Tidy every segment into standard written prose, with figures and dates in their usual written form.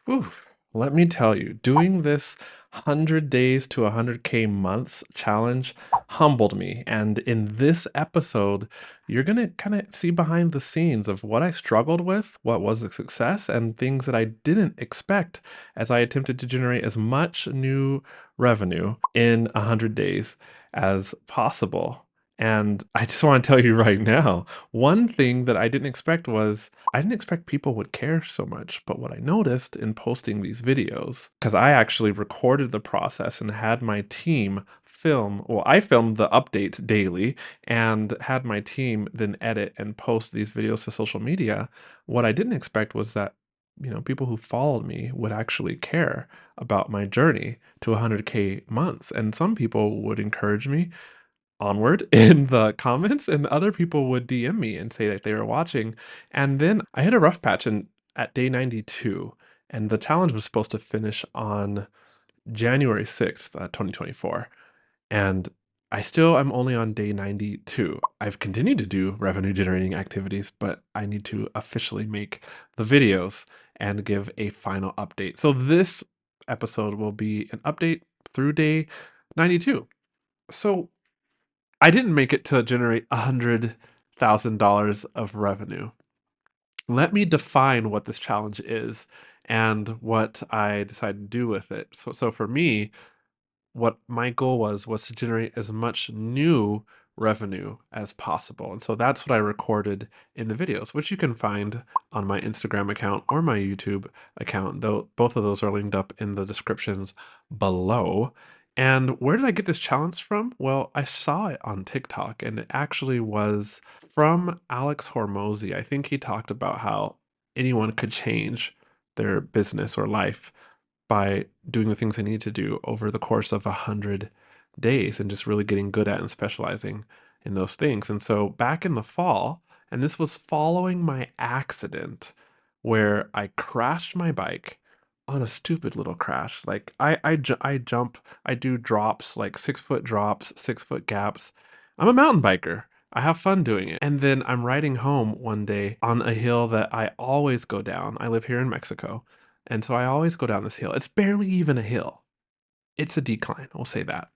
Oof, let me tell you, doing this 100 days to 100K months challenge humbled me. And in this episode, you're going to kind of see behind the scenes of what I struggled with, what was a success, and things that I didn't expect as I attempted to generate as much new revenue in 100 days as possible. And I just want to tell you right now, one thing that I didn't expect was I didn't expect people would care so much. But what I noticed in posting these videos, because I actually recorded the process and had my team film, well, I filmed the updates daily and had my team then edit and post these videos to social media. What I didn't expect was that, people who followed me would actually care about my journey to 100K months. And some people would encourage me onward in the comments, and other people would DM me and say that they were watching. And then I hit a rough patch at day 92, and the challenge was supposed to finish on January 6th, 2024. And I still am only on day 92. I've continued to do revenue generating activities, but I need to officially make the videos and give a final update. So this episode will be an update through day 92. So I didn't make it to generate $100,000 of revenue. Let me define what this challenge is and what I decided to do with it. So for me, what my goal was to generate as much new revenue as possible. And so that's what I recorded in the videos, which you can find on my Instagram account or my YouTube account, though both of those are linked up in the descriptions below. And where did I get this challenge from? Well, I saw it on TikTok, and it actually was from Alex Hormozy. I think he talked about how anyone could change their business or life by doing the things they need to do over the course of 100 days and just really getting good at and specializing in those things. And so back in the fall, and this was following my accident where I crashed my bike on a stupid little crash. Like I jump, I do drops, like 6 foot drops, 6 foot gaps. I'm a mountain biker. I have fun doing it. And then I'm riding home one day on a hill that I always go down. I live here in Mexico. And so I always go down this hill. It's barely even a hill. It's a decline, we'll say that,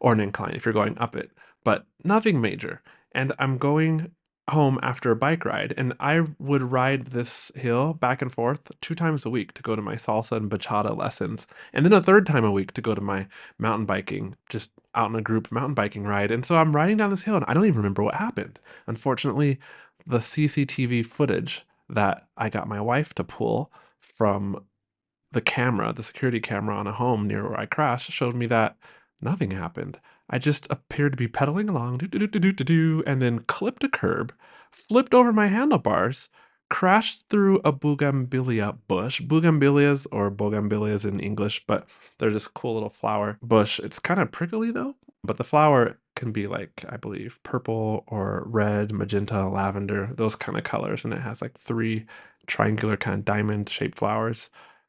or an incline if you're going up it, but nothing major. And I'm going home after a bike ride, and I would ride this hill back and forth 2 times a week to go to my salsa and bachata lessons, and then a third time a week to go to my mountain biking, just out in a group mountain biking ride. And so I'm riding down this hill, and I don't even remember what happened. Unfortunately, the CCTV footage that I got my wife to pull from the camera, the security camera on a home near where I crashed, showed me that nothing happened. I just appeared to be pedaling along, do do do do do do do, and then clipped a curb, flipped over my handlebars, crashed through a bougainvillea bush. Bougainvilleas or bougainvilleas in English, but they're this cool little flower bush. It's kind of prickly though, but the flower can be like, I believe, purple or red, magenta, lavender, those kind of colors, and it has like three triangular kind of diamond shaped flowers.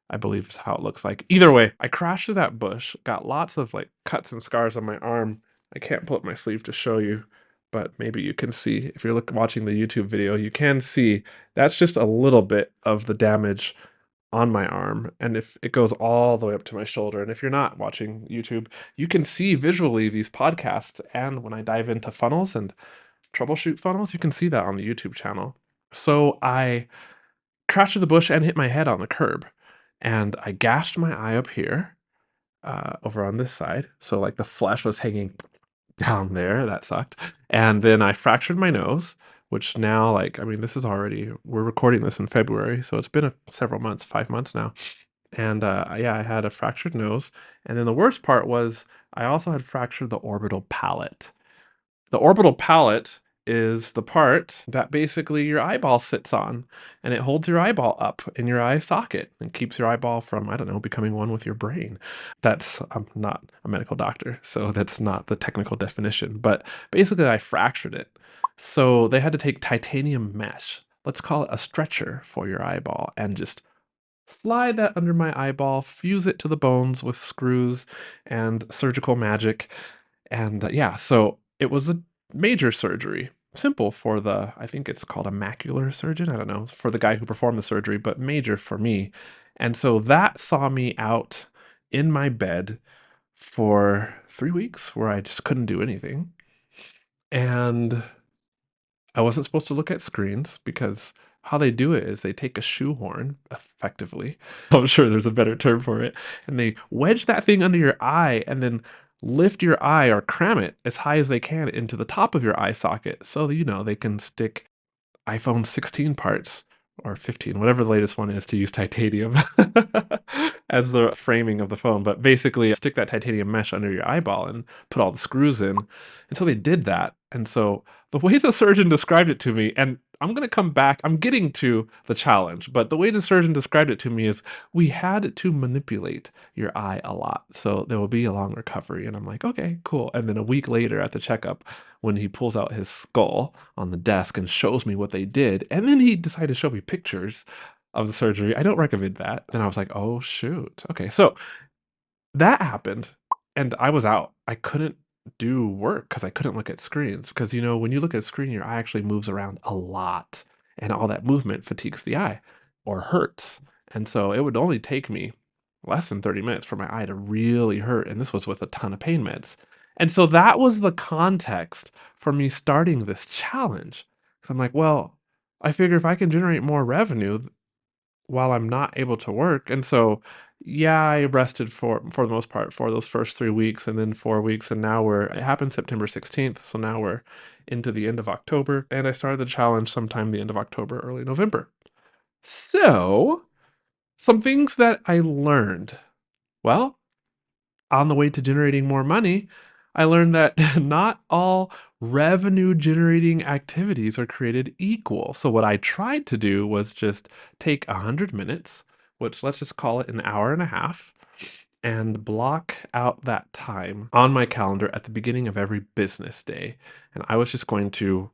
I believe is how it looks like. Either way, I crashed through that bush, got lots of like cuts and scars on my arm. I can't pull up my sleeve to show you, but maybe you can see if you're watching the YouTube video, you can see that's just a little bit of the damage on my arm. And if it goes all the way up to my shoulder, and if you're not watching YouTube, you can see visually these podcasts. And when I dive into funnels and troubleshoot funnels, you can see that on the YouTube channel. So I crashed through the bush and hit my head on the curb. And I gashed my eye up here, over on this side. So like the flesh was hanging down there. That sucked. And then I fractured my nose, which now, like, I mean, this is already, we're recording this in February. So it's been several months, 5 months now. And yeah, I had a fractured nose. And then the worst part was I also had fractured the orbital palate. The orbital palate is the part that basically your eyeball sits on, and it holds your eyeball up in your eye socket and keeps your eyeball from, I don't know, becoming one with your brain. I'm not a medical doctor, so that's not the technical definition, but basically I fractured it. So they had to take titanium mesh, let's call it a stretcher for your eyeball, and just slide that under my eyeball, fuse it to the bones with screws and surgical magic. And yeah, so it was a major surgery. Simple for I think it's called a macular surgeon. I don't know, for the guy who performed the surgery, but major for me. And so that saw me out in my bed for 3 weeks where I just couldn't do anything. And I wasn't supposed to look at screens because how they do it is they take a shoehorn, effectively. I'm sure there's a better term for it, and they wedge that thing under your eye and then lift your eye or cram it as high as they can into the top of your eye socket so that, they can stick iPhone 16 parts or 15, whatever the latest one is, to use titanium as the framing of the phone. But basically, stick that titanium mesh under your eyeball and put all the screws in. And so they did that. And so the way the surgeon described it to me, and I'm going to come back, I'm getting to the challenge, but the way the surgeon described it to me is we had to manipulate your eye a lot. So there will be a long recovery. And I'm like, okay, cool. And then a week later at the checkup, when he pulls out his skull on the desk and shows me what they did, and then he decided to show me pictures of the surgery. I don't recommend that. Then I was like, oh shoot. Okay, so that happened, and I was out. I couldn't do work because I couldn't look at screens. Because when you look at a screen, your eye actually moves around a lot, and all that movement fatigues the eye or hurts. And so it would only take me less than 30 minutes for my eye to really hurt, and this was with a ton of pain meds. And so that was the context for me starting this challenge. Because I'm like, well, I figure if I can generate more revenue while I'm not able to work. And so, yeah, I rested for the most part for those first 3 weeks and then 4 weeks, and now it happened September 16th, so now we're into the end of October, and I started the challenge sometime the end of October, early November. So, some things that I learned. Well, on the way to generating more money, I learned that not all revenue generating activities are created equal. So, what I tried to do was just take 100 minutes, which let's just call it an hour and a half, and block out that time on my calendar at the beginning of every business day. And I was just going to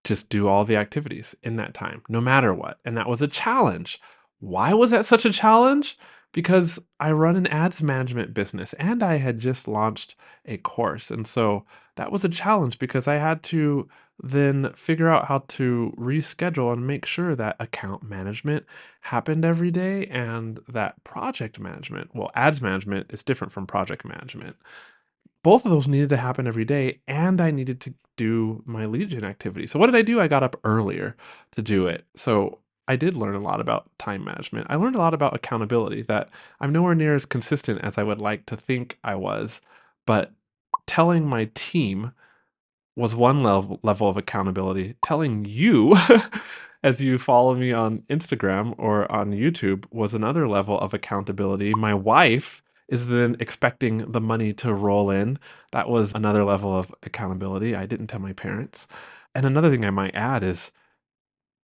just do all the activities in that time, no matter what. And that was a challenge. Why was that such a challenge? Because I run an ads management business and I had just launched a course. And so that was a challenge because I had to then figure out how to reschedule and make sure that account management happened every day and that project management, well, ads management is different from project management. Both of those needed to happen every day, and I needed to do my lead gen activity. So what did I do? I got up earlier to do it. So I did learn a lot about time management. I learned a lot about accountability, that I'm nowhere near as consistent as I would like to think I was, but telling my team was one level of accountability. Telling you, as you follow me on Instagram or on YouTube, was another level of accountability. My wife is then expecting the money to roll in. That was another level of accountability. I didn't tell my parents. And another thing I might add is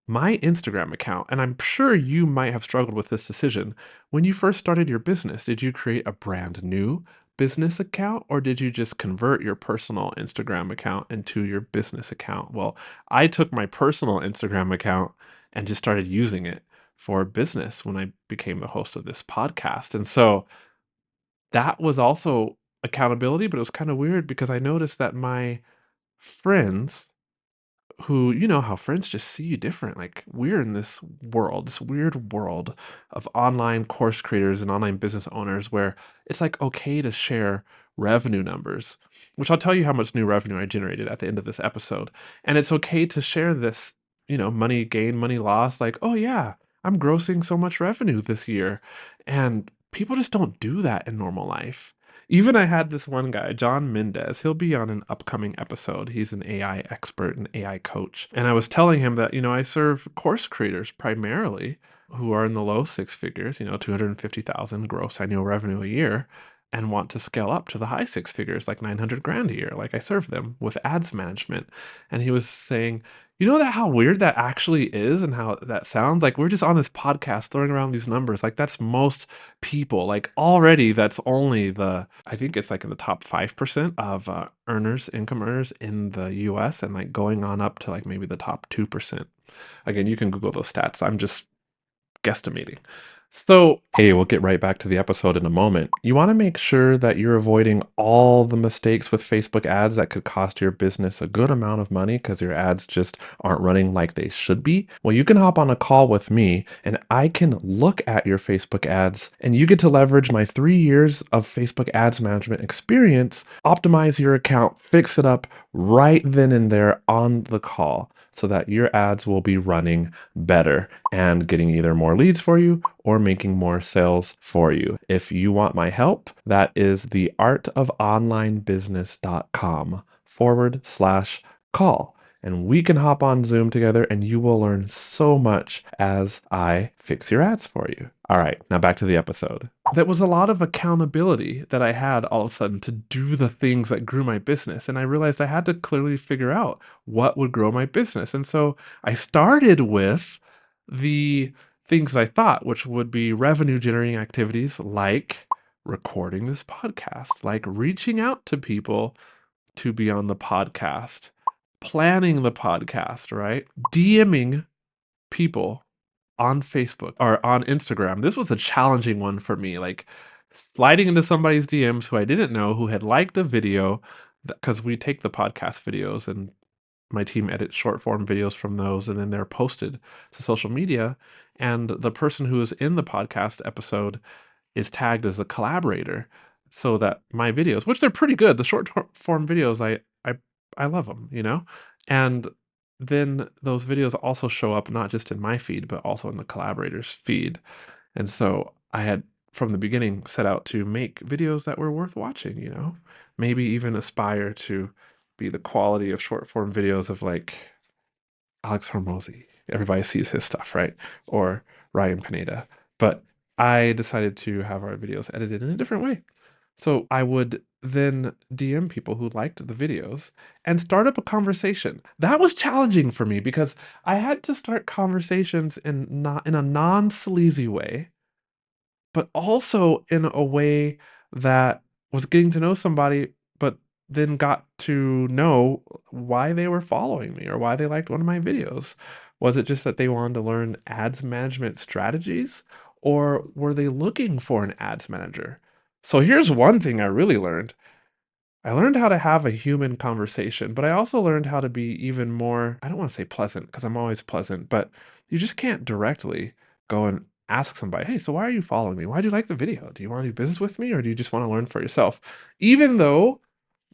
my Instagram account, and I'm sure you might have struggled with this decision. When you first started your business, did you create a brand new business account or did you just convert your personal Instagram account into your business account? Well, I took my personal Instagram account and just started using it for business when I became the host of this podcast. And so that was also accountability, but it was kind of weird because I noticed that my friends, who how friends just see you different. Like, we're in this world, this weird world of online course creators and online business owners where it's like okay to share revenue numbers, which I'll tell you how much new revenue I generated at the end of this episode. And it's okay to share this, money gain, money loss, like, oh yeah, I'm grossing so much revenue this year. And people just don't do that in normal life. Even I had this one guy, John Mendez. He'll be on an upcoming episode. He's an AI expert and AI coach. And I was telling him that, I serve course creators primarily who are in the low six figures, 250,000 gross annual revenue a year, and want to scale up to the high six figures, like 900 grand a year. Like, I serve them with ads management. And he was saying, that how weird that actually is and how that sounds? Like, we're just on this podcast throwing around these numbers. Like, that's most people. Like, already that's only I think it's like in the top 5% of income earners in the US, and like going on up to like maybe the top 2%. Again, you can Google those stats. I'm just guesstimating. So, hey, we'll get right back to the episode in a moment. You want to make sure that you're avoiding all the mistakes with Facebook ads that could cost your business a good amount of money because your ads just aren't running like they should be. Well, you can hop on a call with me and I can look at your Facebook ads and you get to leverage my 3 years of Facebook ads management experience, optimize your account, fix it up right then and there on the call so that your ads will be running better and getting either more leads for you or making more sales for you. If you want my help, that is the artofonlinebusiness.com/call. And we can hop on Zoom together and you will learn so much as I fix your ads for you. All right, now back to the episode. There was a lot of accountability that I had all of a sudden to do the things that grew my business. And I realized I had to clearly figure out what would grow my business. And so I started with the things I thought, which would be revenue generating activities like recording this podcast, like reaching out to people to be on the podcast, planning the podcast, right? DMing people on Facebook or on Instagram. This was a challenging one for me, like sliding into somebody's DMs who I didn't know who had liked a video because we take the podcast videos and my team edits short form videos from those and then they're posted to social media. And the person who is in the podcast episode is tagged as a collaborator so that my videos, which they're pretty good, the short form videos, I love them, you know? And then those videos also show up not just in my feed, but also in the collaborator's feed. And so I had from the beginning set out to make videos that were worth watching, you know? Maybe even aspire to be the quality of short form videos of like Alex Hormozy. Everybody sees his stuff, right? Or Ryan Pineda. But I decided to have our videos edited in a different way. So I would then DM people who liked the videos and start up a conversation. That was challenging for me because I had to start conversations in a non-sleazy way, but also in a way that was getting to know somebody, but then got to know why they were following me or why they liked one of my videos. Was it just that they wanted to learn ads management strategies, or were they looking for an ads manager? So here's one thing I really learned. I learned how to have a human conversation, but I also learned how to be even more, I don't want to say pleasant because I'm always pleasant, but you just can't directly go and ask somebody, hey, so why are you following me? Why do you like the video? Do you want to do business with me or do you just want to learn for yourself? Even though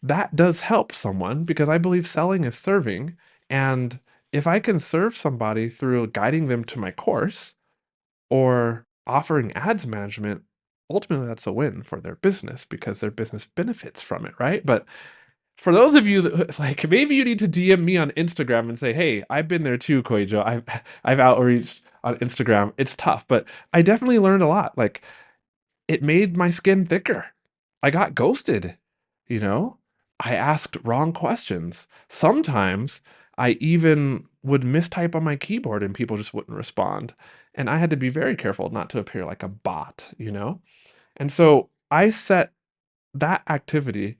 that does help someone because I believe selling is serving. And if I can serve somebody through guiding them to my course, or offering ads management, ultimately that's a win for their business because their business benefits from it, right? But for those of you that like maybe you need to DM me on Instagram and say, "Hey, I've been there too, QUAY.jo. I've outreached on Instagram. It's tough, but I definitely learned a lot. Like it made my skin thicker. I got ghosted, you know? I asked wrong questions. Sometimes I even would mistype on my keyboard and people just wouldn't respond. And I had to be very careful not to appear like a bot, you know? And so I set that activity.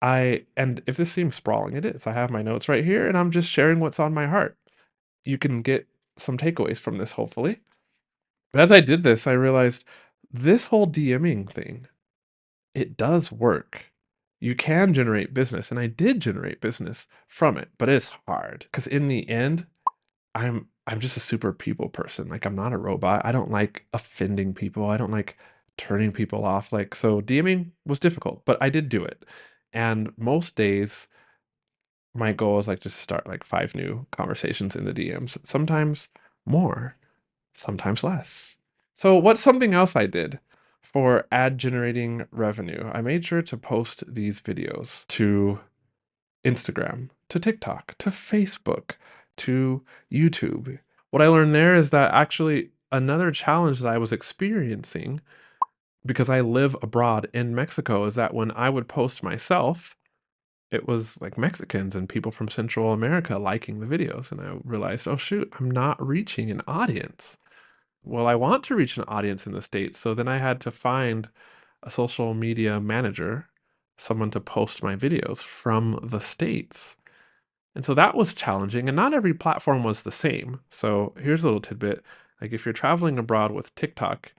And if this seems sprawling, it is. I have my notes right here and I'm just sharing what's on my heart. You can get some takeaways from this, hopefully. But as I did this, I realized this whole DMing thing, it does work. You can generate business, and I did generate business from it, but it's hard because in the end, I'm just a super people person. Like I'm not a robot. I don't like offending people. I don't like turning people off. Like so DMing was difficult, but I did do it. And most days my goal is like just start like 5 new conversations in the DMs. Sometimes more, sometimes less. So what's something else I did for ad generating revenue? I made sure to post these videos to Instagram, to TikTok, to Facebook, to YouTube. What I learned there is that actually another challenge that I was experiencing because I live abroad in Mexico is that when I would post myself, it was like Mexicans and people from Central America liking the videos. And I realized, oh shoot, I'm not reaching an audience. Well, I want to reach an audience in the States. So then I had to find a social media manager, someone to post my videos from the States. And so that was challenging. And not every platform was the same. So here's a little tidbit. Like if you're traveling abroad with TikTok,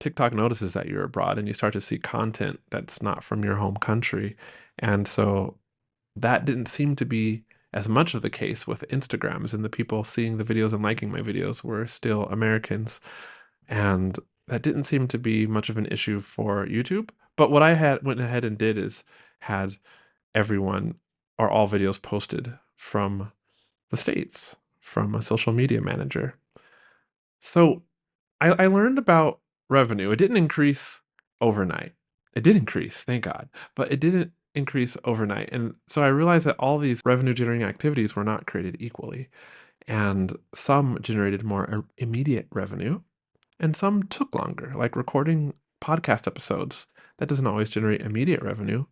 TikTok notices that you're abroad and you start to see content that's not from your home country. And so that didn't seem to be as much of the case with Instagrams, and the people seeing the videos and liking my videos were still Americans. And that didn't seem to be much of an issue for YouTube. But what I had went ahead and did is had everyone or all videos posted from the States, from a social media manager. So I learned about revenue. It didn't increase overnight. It did increase, thank God, but it didn't increase overnight. And so I realized that all these revenue generating activities were not created equally. And some generated more immediate revenue, and some took longer, like recording podcast episodes. That doesn't always generate immediate revenue.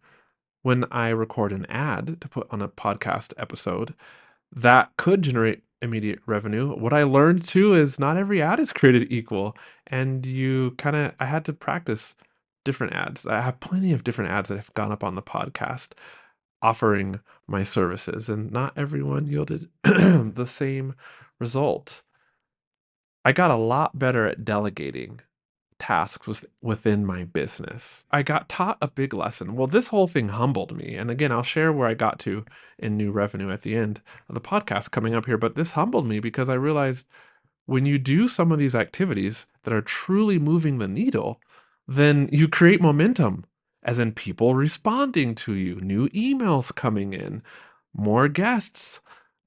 When I record an ad to put on a podcast episode, that could generate immediate revenue. What I learned too is not every ad is created equal, and I had to practice different ads. I have plenty of different ads that have gone up on the podcast offering my services, and not everyone yielded the same result. I got a lot better at delegating tasks within my business. I got taught a big lesson. Well, this whole thing humbled me. And again, I'll share where I got to in new revenue at the end of the podcast coming up here. But this humbled me because I realized when you do some of these activities that are truly moving the needle, then you create momentum, as in people responding to you, new emails coming in, more guests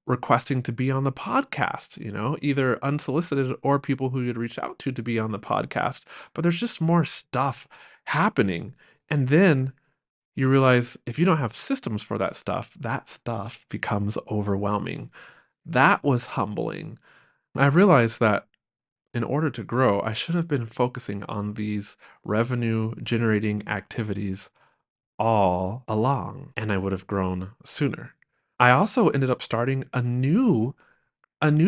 requesting to be on the podcast, either unsolicited or people who you'd reached out to be on the podcast. But there's just more stuff happening. And then you realize if you don't have systems for that stuff becomes overwhelming. That was humbling. I realized that in order to grow, I should have been focusing on these revenue generating activities all along, and I would have grown sooner. I also ended up starting a new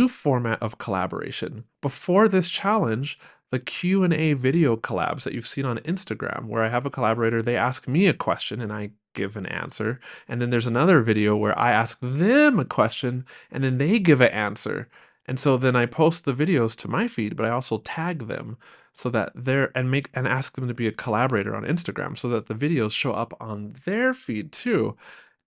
format of collaboration. Before this challenge, the Q&A video collabs that you've seen on Instagram, where I have a collaborator, they ask me a question and I give an answer. And then there's another video where I ask them a question and then they give an answer. And so then I post the videos to my feed, but I also tag them so that and ask them to be a collaborator on Instagram so that the videos show up on their feed too.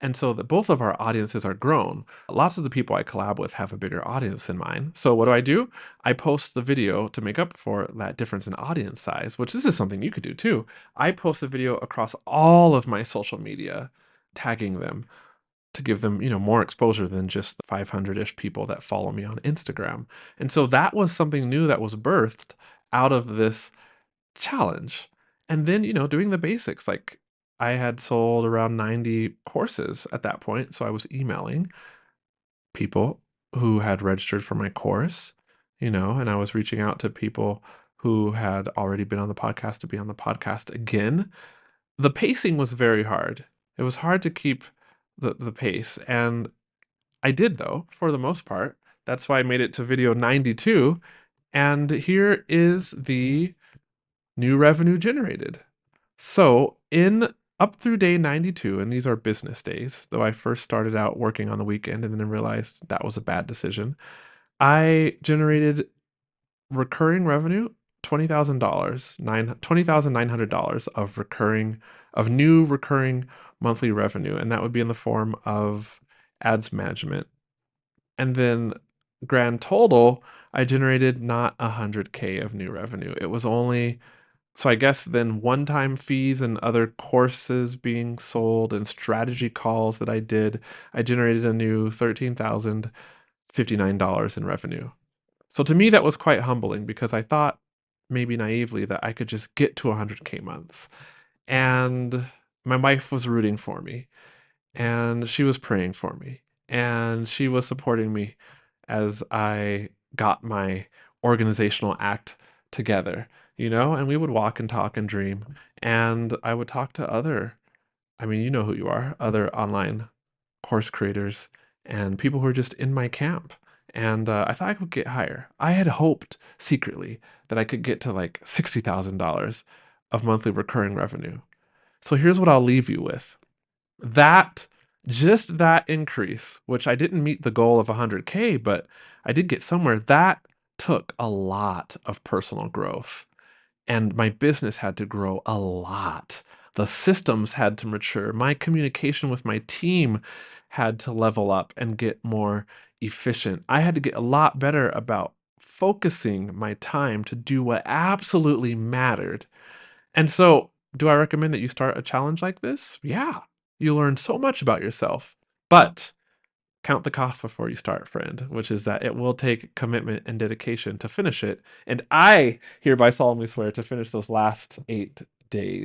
And so that both of our audiences are grown. Lots of the people I collab with have a bigger audience than mine. So what do? I post the video to make up for that difference in audience size, which this is something you could do too. I post the video across all of my social media, tagging them to give them, more exposure than just the 500-ish people that follow me on Instagram. And so that was something new that was birthed out of this challenge. And then, doing the basics. Like I had sold around 90 courses at that point. So I was emailing people who had registered for my course, and I was reaching out to people who had already been on the podcast to be on the podcast again. The pacing was very hard. It was hard to keep the pace. And I did, though, for the most part. That's why I made it to video 92. And here is the new revenue generated. So in up through day 92, and these are business days, though I first started out working on the weekend and then realized that was a bad decision, I generated recurring revenue, $20,000, $20,900 of new recurring monthly revenue, and that would be in the form of ads management. And then grand total, I generated not 100K of new revenue. It was only so I guess then one-time fees and other courses being sold and strategy calls that I did, I generated a new $13,059 in revenue. So to me, that was quite humbling because I thought maybe naively that I could just get to 100K months. And my wife was rooting for me and she was praying for me and she was supporting me as I got my organizational act together, and we would walk and talk and dream. And I would talk to I mean, you know who you are, other online course creators and people who are just in my camp. And I thought I could get higher. I had hoped secretly that I could get to like $60,000 of monthly recurring revenue. So here's what I'll leave you with. That just that increase, which I didn't meet the goal of 100K, but I did get somewhere, that took a lot of personal growth. and my business had to grow a lot. The systems had to mature. My communication with my team had to level up and get more efficient. I had to get a lot better about focusing my time to do what absolutely mattered. And so, do I recommend that you start a challenge like this? Yeah. You learn so much about yourself. But count the cost before you start, friend, which is that it will take commitment and dedication to finish it. And I hereby solemnly swear to finish those last 8 days.